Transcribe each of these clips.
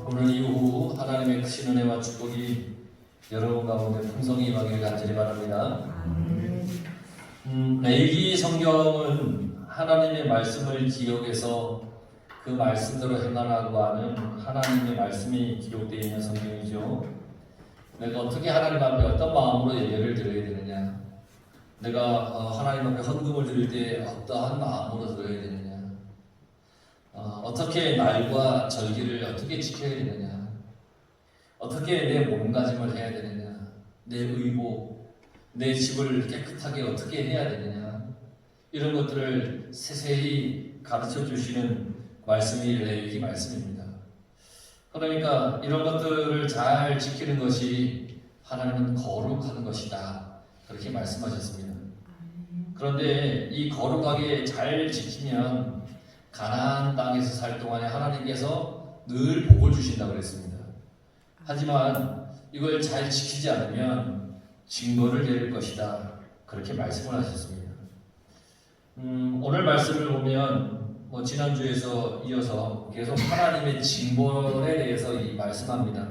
오늘 이후 하나님의 크신 은혜와 축복이 여러분 가운데 풍성히 임하기를 간절히 바랍니다. 레위기 성경은 하나님의 말씀을 기억해서 그 말씀대로 행하라고 하는 하나님의 말씀이 기록되어 있는 성경이죠. 내가 어떻게 하나님 앞에 어떤 마음으로 예배를 드려야 되느냐, 내가 하나님 앞에 헌금을 드릴 때 어떠한 마음으로 드려야 되느냐, 어떻게 날과 절기를 어떻게 지켜야 되느냐, 어떻게 내 몸가짐을 해야 되느냐, 내 의복, 내 집을 깨끗하게 어떻게 해야 되느냐, 이런 것들을 세세히 가르쳐 주시는 말씀이 레위기 말씀입니다. 그러니까 이런 것들을 잘 지키는 것이 하나님은 거룩한 것이다, 그렇게 말씀하셨습니다. 그런데 이 거룩하게 잘 지키면 가나안 땅에서 살 동안에 하나님께서 늘 복을 주신다고 그랬습니다. 하지만 이걸 잘 지키지 않으면 징벌을 내릴 것이다, 그렇게 말씀을 하셨습니다. 오늘 말씀을 보면 지난주에서 이어서 계속 하나님의 징벌에 대해서 말씀합니다.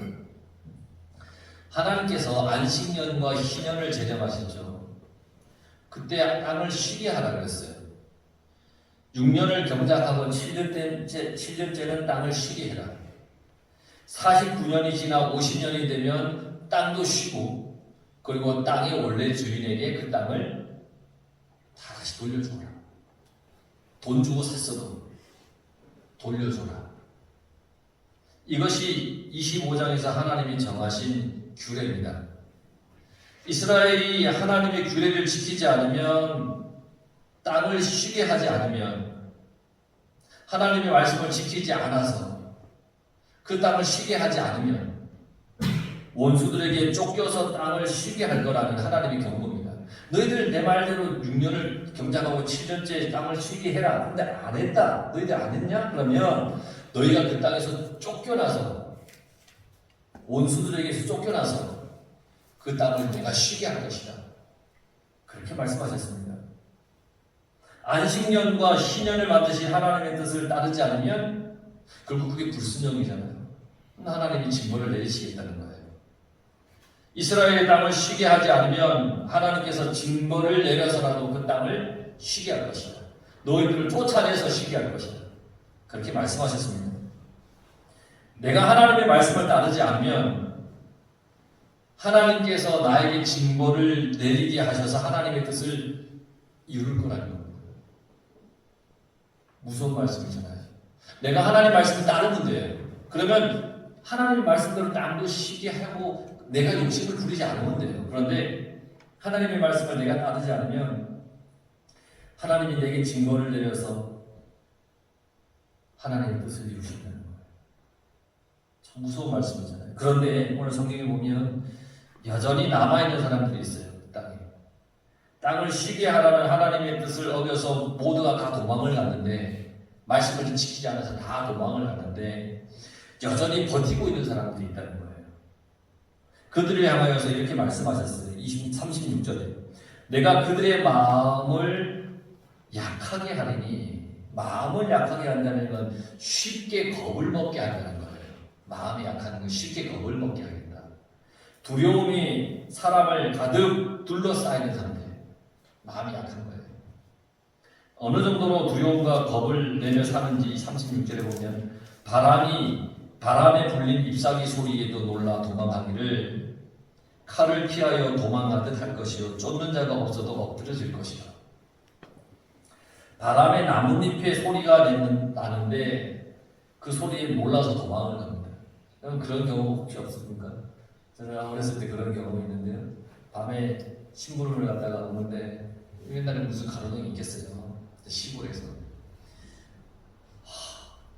하나님께서 안식년과 희년을 제정하셨죠. 그때 땅을 쉬게 하라 그랬어요. 6년을 경작하고 7년째는 땅을 쉬게 해라. 49년이 지나 50년이 되면 땅도 쉬고, 그리고 땅의 원래 주인에게 그 땅을 다시 돌려줘라. 돈 주고 샀어도 돌려줘라. 이것이 25장에서 하나님이 정하신 규례입니다. 이스라엘이 하나님의 규례를 지키지 않으면, 땅을 쉬게 하지 않으면, 하나님의 말씀을 지키지 않아서 그 땅을 쉬게 하지 않으면 원수들에게 쫓겨서 땅을 쉬게 할 거라는 하나님의 경고입니다. 너희들 내 말대로 6년을 경작하고 7년째 땅을 쉬게 해라. 근데 안 했다. 너희들 안 했냐? 그러면 너희가 그 땅에서 쫓겨나서, 원수들에게서 쫓겨나서 그 땅을 내가 쉬게 할 것이다, 그렇게 말씀하셨습니다. 안식년과 희년을 만드신 하나님의 뜻을 따르지 않으면 결국 그게 불순종이잖아요. 하나님이 징벌을 내리시겠다는 거예요. 이스라엘의 땅을 쉬게 하지 않으면 하나님께서 징벌을 내려서라도 그 땅을 쉬게 할 것이다. 너희들을 쫓아내서 쉬게 할 것이다, 그렇게 말씀하셨습니다. 내가 하나님의 말씀을 따르지 않으면 하나님께서 나에게 징벌을 내리게 하셔서 하나님의 뜻을 이룰 거라는 겁니다. 무서운 말씀이잖아요. 내가 하나님 말씀을 따르면 돼요. 그러면 하나님 말씀대로 땅도 쉬게 하고 내가 욕심을 부리지 않으면 돼요. 그런데 하나님의 말씀을 내가 따르지 않으면 하나님이 내게 징벌을 내려서 하나님의 뜻을 이루신다는 거예요. 참 무서운 말씀이잖아요. 그런데 오늘 성경에 보면 여전히 남아있는 사람들이 있어요. 땅을 쉬게 하라는 하나님의 뜻을 어겨서 모두가 다 도망을 갔는데, 말씀을 지키지 않아서 다 도망을 갔는데 여전히 버티고 있는 사람들이 있다는 거예요. 그들을 향하여서 이렇게 말씀하셨어요. 36절에 내가 그들의 마음을 약하게 하리니, 마음을 약하게 한다는 건 쉽게 겁을 먹게 한다는 거예요. 마음이 약한 건 쉽게 겁을 먹게 하겠다. 두려움이 사람을 가득 둘러싸이는 상태, 마음이 약한 거예요. 어느 정도로 두려움과 겁을 내며 사는지 36절에 보면 바람에 불린 잎사귀 소리에도 놀라 도망하기를 칼을 피하여 도망하듯 할 것이요 쫓는 자가 없어도 엎드려질 것이다. 바람에 나뭇잎의 소리가 나는데 그 소리에 몰라서 도망을 갑니다. 그런 경험 혹시 없습니까? 저는 어렸을 때 그런 경험이 있는데요. 밤에 심부름을 갔다가 오는데 옛날에 무슨 가로등이 있겠어요. 시골에서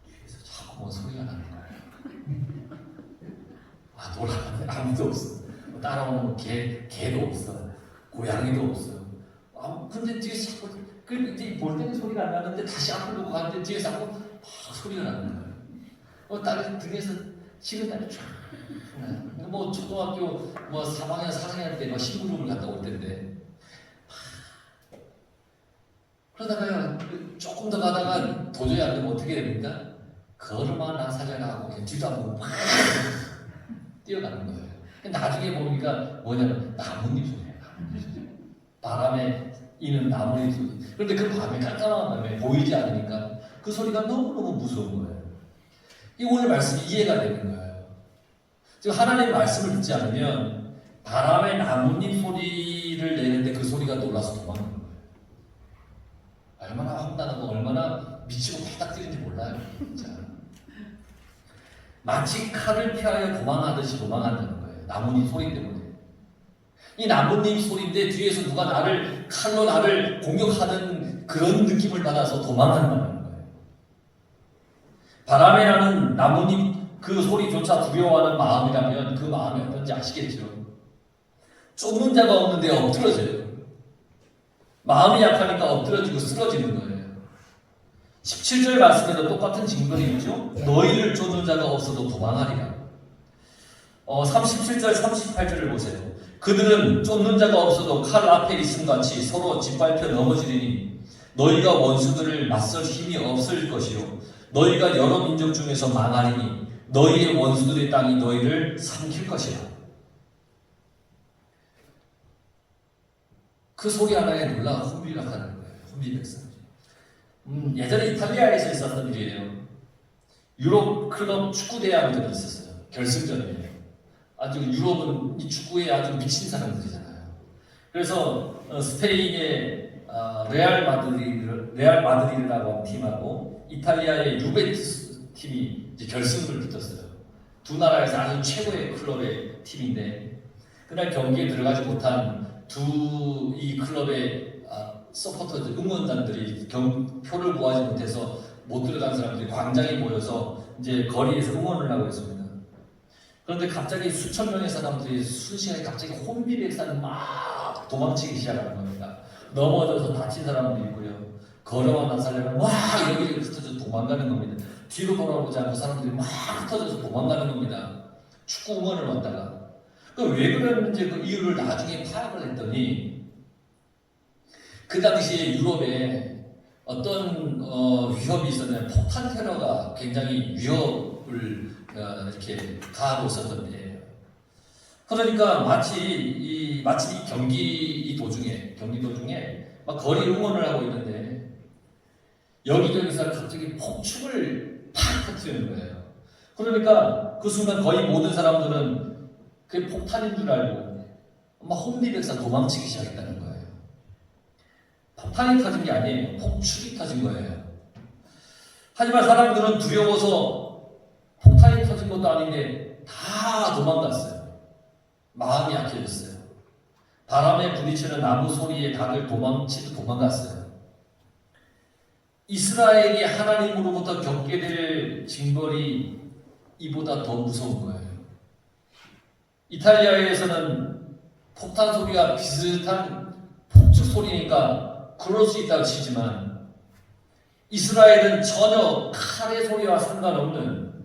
뒤에서 자꾸 뭐 소리가 나는 거예요. 돌아가는데 아무도 없어. 따라오는 개도 없어. 고양이도 없어. 근데 뒤에서 자꾸 볼 때는 소리가 안 나는데 다시 앞으로 가는데 뒤에서 자꾸 막 소리가 나는 거예요. 딸이 등에서 식은땀이 쫙 나요. 초등학교 3학년 4학년 때 심부름을 갔다 올 때인데, 그러다가 조금 더 가다가 도저히 안 되면 어떻게 됩니까? 걸음하나 살려나고 그냥 뒤도 안 보고 막 뛰어가는 거예요. 나중에 보니까 뭐냐면 나뭇잎 소리예요. 바람에 이는 나뭇잎 소리. 그런데 그 밤에 깜깜한 밤에 보이지 않으니까 그 소리가 너무너무 무서운 거예요. 이 오늘 말씀이 이해가 되는 거예요. 지금 하나님의 말씀을 듣지 않으면 바람에 나뭇잎 소리를 내는데 그 소리가 놀라서 도망가는 거예요. 얼마나 황당하고 얼마나 미치고 발딱 뛰는지 몰라요. 진짜. 마치 칼을 피하여 도망하듯이 도망한다는 거예요. 나뭇잎 소리 때문에. 이 나뭇잎 소리인데 뒤에서 누가 칼로 나를 공격하는 그런 느낌을 받아서 도망한다는 거예요. 바람에 나는 나뭇잎 그 소리조차 두려워하는 마음이라면 그 마음이 어떤지 아시겠죠? 쫓는 자가 없는데 엎드러져요. 마음이 약하니까 엎드러지고 쓰러지는 거예요. 17절 말씀에도 똑같은 징벌이 있죠. 너희를 쫓는 자가 없어도 도망하리라. 37절 38절을 보세요. 그들은 쫓는 자가 없어도 칼 앞에 있음같이 서로 짓밟혀 넘어지리니 너희가 원수들을 맞설 힘이 없을 것이요 너희가 여러 민족 중에서 망하리니 너희의 원수들의 땅이 너희를 삼킬 것이라. 그 소리 하나에 놀라 혼비백산하는 거예요. 혼비백산. 예전에 이탈리아에서 있었던 일이에요. 유럽 클럽 축구 대회들이 있었어요. 결승전이에요. 아주 유럽은 이 축구에 아주 미친 사람들이잖아요. 그래서 스페인의 레알 마드리드라고 하는 팀하고 이탈리아의 유벤투스 팀이 이제 결승을 붙었어요. 두 나라에서 아주 최고의 클럽의 팀인데 그날 경기에 들어가지 못한 이 클럽의 서포터들, 응원단들이 표를 구하지 못해서 못 들어간 사람들이 광장에 모여서 이제 거리에서 응원을 하고 있습니다. 그런데 갑자기 수천 명의 사람들이 순식간에 갑자기 혼비백산 막 도망치기 시작하는 겁니다. 넘어져서 다친 사람도 있고요. 걸어만 살려면 막 여기저기 흩어져서 도망가는 겁니다. 뒤로 돌아보지 않고 사람들이 막 흩어져서 도망가는 겁니다. 축구 응원을 왔다가. 왜 그랬는지 그 이유를 나중에 파악을 했더니 그 당시에 유럽에 어떤 위협이 있었냐면 폭탄 테러가 굉장히 위협을 이렇게 가하고 있었던 때예요. 그러니까 마치 이 경기 도중에 막 거리 응원을 하고 있는데 여기저기서 갑자기 폭죽을 팍 터뜨리는 거예요. 그러니까 그 순간 거의 모든 사람들은 그게 폭탄인 줄 알고 막 혼비백산 도망치기 시작했다는 거예요. 폭탄이 터진 게 아니에요. 폭죽이 터진 거예요. 하지만 사람들은 두려워서 폭탄이 터진 것도 아닌데 다 도망갔어요. 마음이 약해졌어요. 바람에 부딪히는 나무 소리에 다들 도망갔어요. 이스라엘이 하나님으로부터 겪게 될 징벌이 이보다 더 무서운 거예요. 이탈리아에서는 폭탄 소리가 비슷한 폭죽 소리니까 그럴 수 있다고 치지만 이스라엘은 전혀 칼의 소리와 상관없는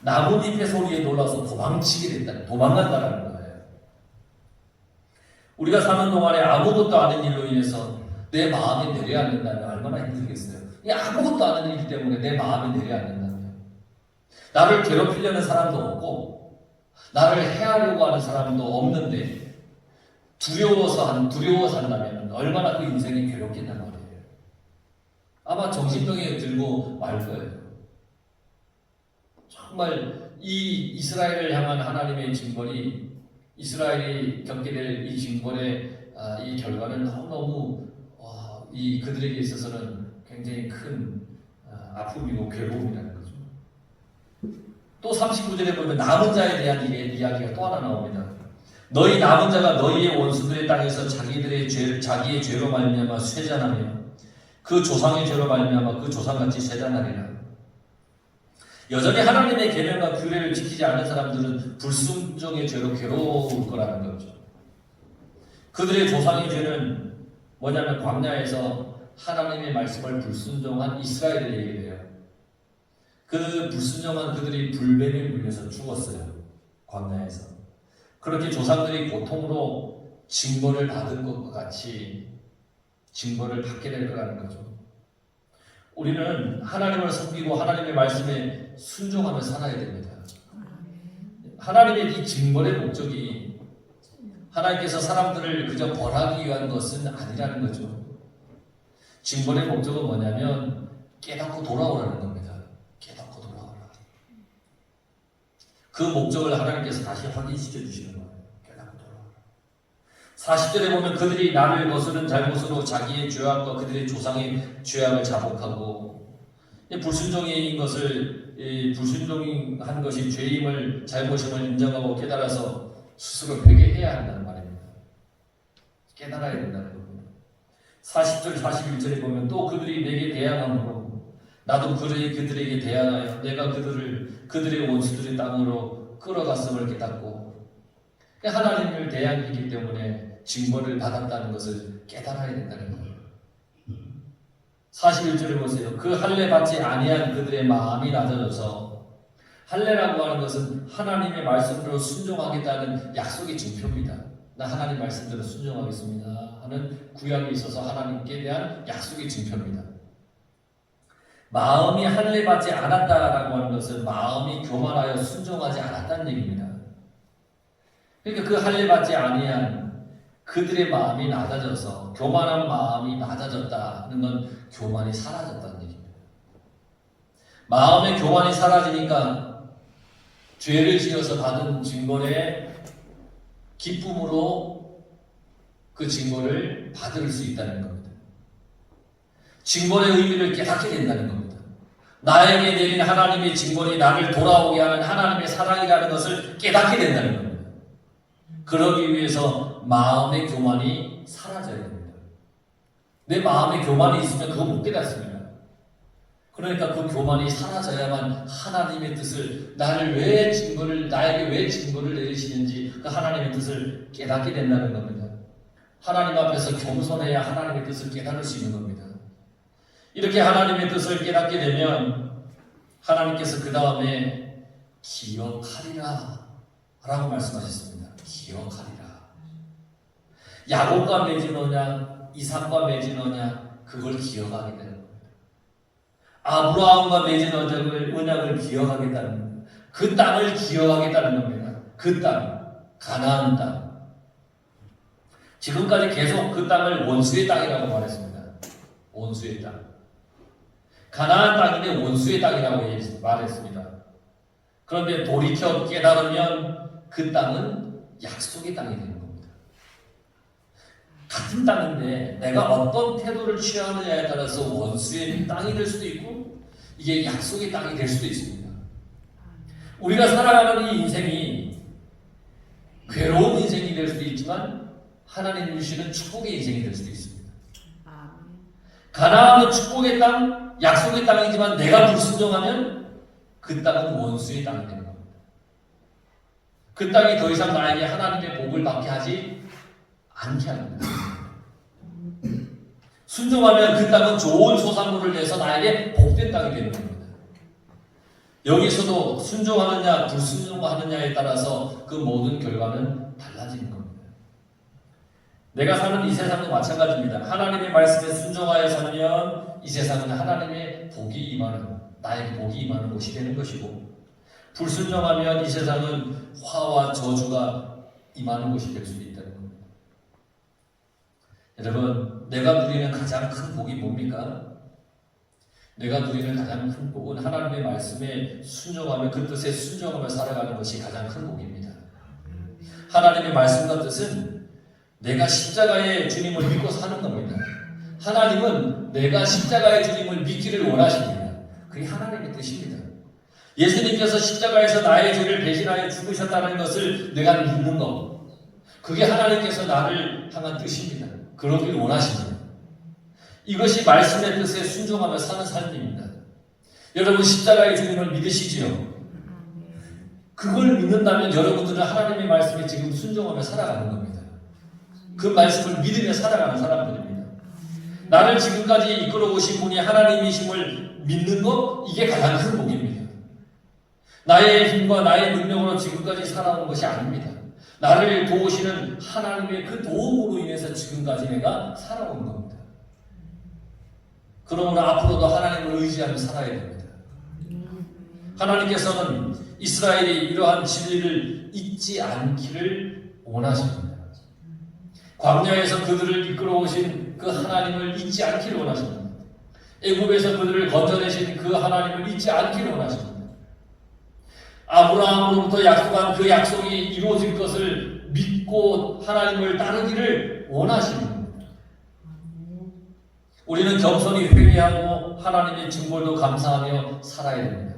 나뭇잎의 소리에 놀라서 도망간다는 거예요. 우리가 사는 동안에 아무것도 아닌 일로 인해서 내 마음이 내려앉는다면 얼마나 힘들겠어요. 이 아무것도 아닌 일 때문에 내 마음이 내려앉는다면 나를 괴롭히려는 사람도 없고 나를 해하려고 하는 사람도 없는데 두려워서 한다면 얼마나 그 인생이 괴롭겠단 말이에요. 아마 정신병에 들고 말 거예요. 정말 이 이스라엘을 향한 하나님의 징벌이 이스라엘이 겪게 될 이 징벌의 이 결과는 너무너무 그들에게 있어서는 굉장히 큰 아픔이고 괴로움이라는 거죠. 또 39절에 보면 남은 자에 대한 이야기가 또 하나 나옵니다. 너희 남은 자가 너희의 원수들의 땅에서 자기의 죄로 말미암아 쇠잔하며 그 조상의 죄로 말미암아 그 조상같이 쇠잔하리라. 여전히 하나님의 계명과 규례를 지키지 않는 사람들은 불순종의 죄로 괴로울 거라는 거죠. 그들의 조상의 죄는 뭐냐면 광야에서 하나님의 말씀을 불순종한 이스라엘을 얘기해요. 그 불순종한 그들이 불뱀에 물려서 죽었어요. 광야에서. 그렇게 조상들이 고통으로 징벌을 받은 것과 같이 징벌을 받게 될 거라는 거죠. 우리는 하나님을 섬기고 하나님의 말씀에 순종하며 살아야 됩니다. 하나님의 이 징벌의 목적이 하나님께서 사람들을 그저 벌하기 위한 것은 아니라는 거죠. 징벌의 목적은 뭐냐면 깨닫고 돌아오라는 겁니다. 깨닫고 돌아오라. 그 목적을 하나님께서 다시 확인시켜 주시는 거예요. 깨닫고 돌아오라. 40절에 보면 그들이 나를 거스른 잘못으로 자기의 죄악과 그들의 조상의 죄악을 자복하고, 불순종인 것을 불순종한 것이 죄임을 잘못임을 인정하고 깨달아서 스스로 회개해야 한다는 말입니다. 깨달아야 된다는 겁니다. 40절 41절에 보면 또 그들이 내게 대항함으로 나도 그들에게 대항하여 내가 그들의 원수들의 땅으로 끌어갔음을 깨닫고, 하나님을 대항이기 때문에 징벌을 받았다는 것을 깨달아야 된다는 거예요. 41절을 보세요. 그 할례 받지 아니한 그들의 마음이 낮아져서, 할례라고 하는 것은 하나님의 말씀대로 순종하겠다는 약속의 증표입니다. 나 하나님 말씀대로 순종하겠습니다 하는 구약에 있어서 하나님께 대한 약속의 증표입니다. 마음이 할례 받지 않았다라고 하는 것은 마음이 교만하여 순종하지 않았다는 얘기입니다. 그러니까 그 할례 받지 아니한 그들의 마음이 낮아져서, 교만한 마음이 낮아졌다는 건 교만이 사라졌다는 얘기입니다. 마음의 교만이 사라지니까 죄를 지어서 받은 징벌의 기쁨으로 그 징벌을 받을 수 있다는 겁니다. 징벌의 의미를 깨닫게 된다는 겁니다. 나에게 내린 하나님의 징벌이 나를 돌아오게 하는 하나님의 사랑이라는 것을 깨닫게 된다는 겁니다. 그러기 위해서 마음의 교만이 사라져야 됩니다. 내 마음에 교만이 있으면 그거 못 깨닫습니다. 그러니까 그 교만이 사라져야만 하나님의 뜻을, 나에게 왜 징벌을 내리시는지 그 하나님의 뜻을 깨닫게 된다는 겁니다. 하나님 앞에서 겸손해야 하나님의 뜻을 깨달을 수 있는 겁니다. 이렇게 하나님의 뜻을 깨닫게 되면 하나님께서 그 다음에 기억하리라 라고 말씀하셨습니다. 기억하리라. 야곱과 맺은 언약, 이삭과 맺은 언약, 그걸 기억하게 되는 겁니다. 아브라함과 맺은 언약을 기억하겠다는 겁니다. 그 땅을 기억하겠다는 겁니다. 그 땅, 가나안 땅. 지금까지 계속 그 땅을 원수의 땅이라고 말했습니다. 원수의 땅. 가나안 땅인데 원수의 땅이라고 말했습니다. 그런데 돌이켜 깨달으면 그 땅은 약속의 땅이 되는 겁니다. 같은 땅인데 내가 어떤 태도를 취하느냐에 따라서 원수의 땅이 될 수도 있고 이게 약속의 땅이 될 수도 있습니다. 우리가 살아가는 이 인생이 괴로운 인생이 될 수도 있지만 하나님 주시는 축복의 인생이 될 수도 있습니다. 가나안은 축복의 땅, 약속의 땅이지만 내가 불순종하면 그 땅은 원수의 땅이 되는 겁니다. 그 땅이 더 이상 나에게 하나님의 복을 받게 하지 않게 합니다. 순종하면 그 땅은 좋은 소산물을 내서 나에게 복된 땅이 되는 겁니다. 여기서도 순종하느냐 불순종하느냐에 따라서 그 모든 결과는 달라지는 겁니다. 내가 사는 이 세상도 마찬가지입니다. 하나님의 말씀에 순종하여 살면 이 세상은 하나님의 복이 임하는, 나에게 복이 임하는 곳이 되는 것이고, 불순종하면 이 세상은 화와 저주가 임하는 곳이 될 수도 있다는 겁니다. 여러분, 내가 누리는 가장 큰 복이 뭡니까? 내가 누리는 가장 큰 복은 하나님의 말씀에 순종하며 그 뜻에 순종하며 살아가는 것이 가장 큰 복입니다. 하나님의 말씀과 뜻은 내가 십자가의 주님을 믿고 사는 겁니다. 하나님은 내가 십자가의 주님을 믿기를 원하십니다. 그게 하나님의 뜻입니다. 예수님께서 십자가에서 나의 죄를 배신하여 죽으셨다는 것을 내가 믿는 것, 그게 하나님께서 나를 향한 뜻입니다. 그러길 원하십니다. 이것이 말씀의 뜻에 순종하며 사는 삶입니다. 여러분, 십자가의 주님을 믿으시지요? 그걸 믿는다면 여러분들은 하나님의 말씀에 지금 순종하며 살아가는 겁니다. 그 말씀을 믿으며 살아가는 사람들입니다. 나를 지금까지 이끌어 오신 분이 하나님이심을 믿는 것, 이게 가장 큰 복입니다. 나의 힘과 나의 능력으로 지금까지 살아온 것이 아닙니다. 나를 도우시는 하나님의 그 도움으로 인해서 지금까지 내가 살아온 겁니다. 그러므로 앞으로도 하나님을 의지하며 살아야 됩니다. 하나님께서는 이스라엘이 이러한 진리를 잊지 않기를 원하십니다. 광야에서 그들을 이끌어 오신 그 하나님을 잊지 않기를 원하십니다. 애굽에서 그들을 건져내신 그 하나님을 잊지 않기를 원하십니다. 아브라함으로부터 약속한 그 약속이 이루어질 것을 믿고 하나님을 따르기를 원하십니다. 우리는 겸손히 회개하고 하나님의 증거도 감사하며 살아야 됩니다.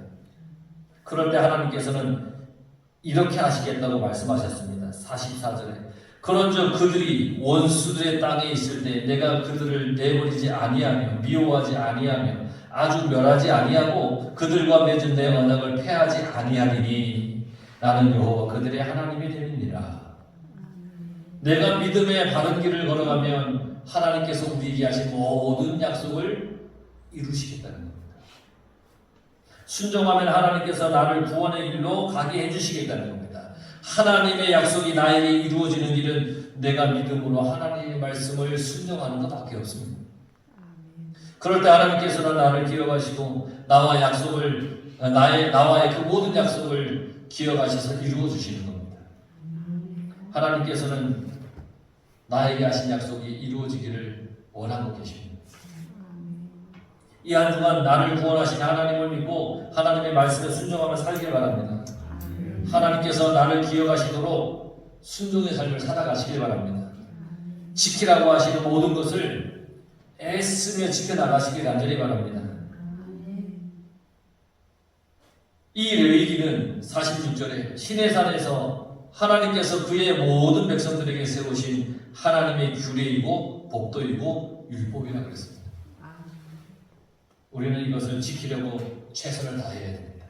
그럴 때 하나님께서는 이렇게 하시겠다고 말씀하셨습니다. 44절에 그런즉 그들이 원수들의 땅에 있을 때 내가 그들을 내버리지 아니하며 미워하지 아니하며 아주 멸하지 아니하고 그들과 맺은 내 언약을 폐하지 아니하리니 나는 여호와 그들의 하나님이 됨이니라. 내가 믿음의 바른 길을 걸어가면 하나님께서 우리에게 하신 모든 약속을 이루시겠다는 겁니다. 순종하면 하나님께서 나를 구원의 길로 가게 해주시겠다는 겁니다. 하나님의 약속이 나에게 이루어지는 길은 내가 믿음으로 하나님의 말씀을 순종하는 것밖에 없습니다. 그럴 때 하나님께서는 나를 기억하시고 나와의 그 모든 약속을 기억하셔서 이루어 주시는 겁니다. 하나님께서는 나에게 하신 약속이 이루어지기를 원하고 계십니다. 이 한 주간 나를 구원하신 하나님을 믿고 하나님의 말씀에 순종하며 살길 바랍니다. 하나님께서 나를 기억하시도록 순종의 삶을 살아가시길 바랍니다. 지키라고 하시는 모든 것을 애쓰며 지켜나가시길 간절히 바랍니다. 이 레위기는 46절에 시내산에서 하나님께서 그의 모든 백성들에게 세우신 하나님의 규례이고 법도이고 율법이라고 그랬습니다. 우리는 이것을 지키려고 최선을 다해야 됩니다.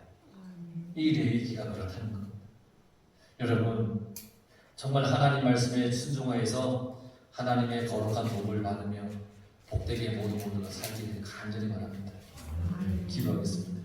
이 레위기가 그렇다는 것. 여러분, 정말 하나님 말씀에 순종하여서 하나님의 거룩한 복을 받으며 복되게 모든 것을 살기를 간절히 바랍니다. 기도하겠습니다.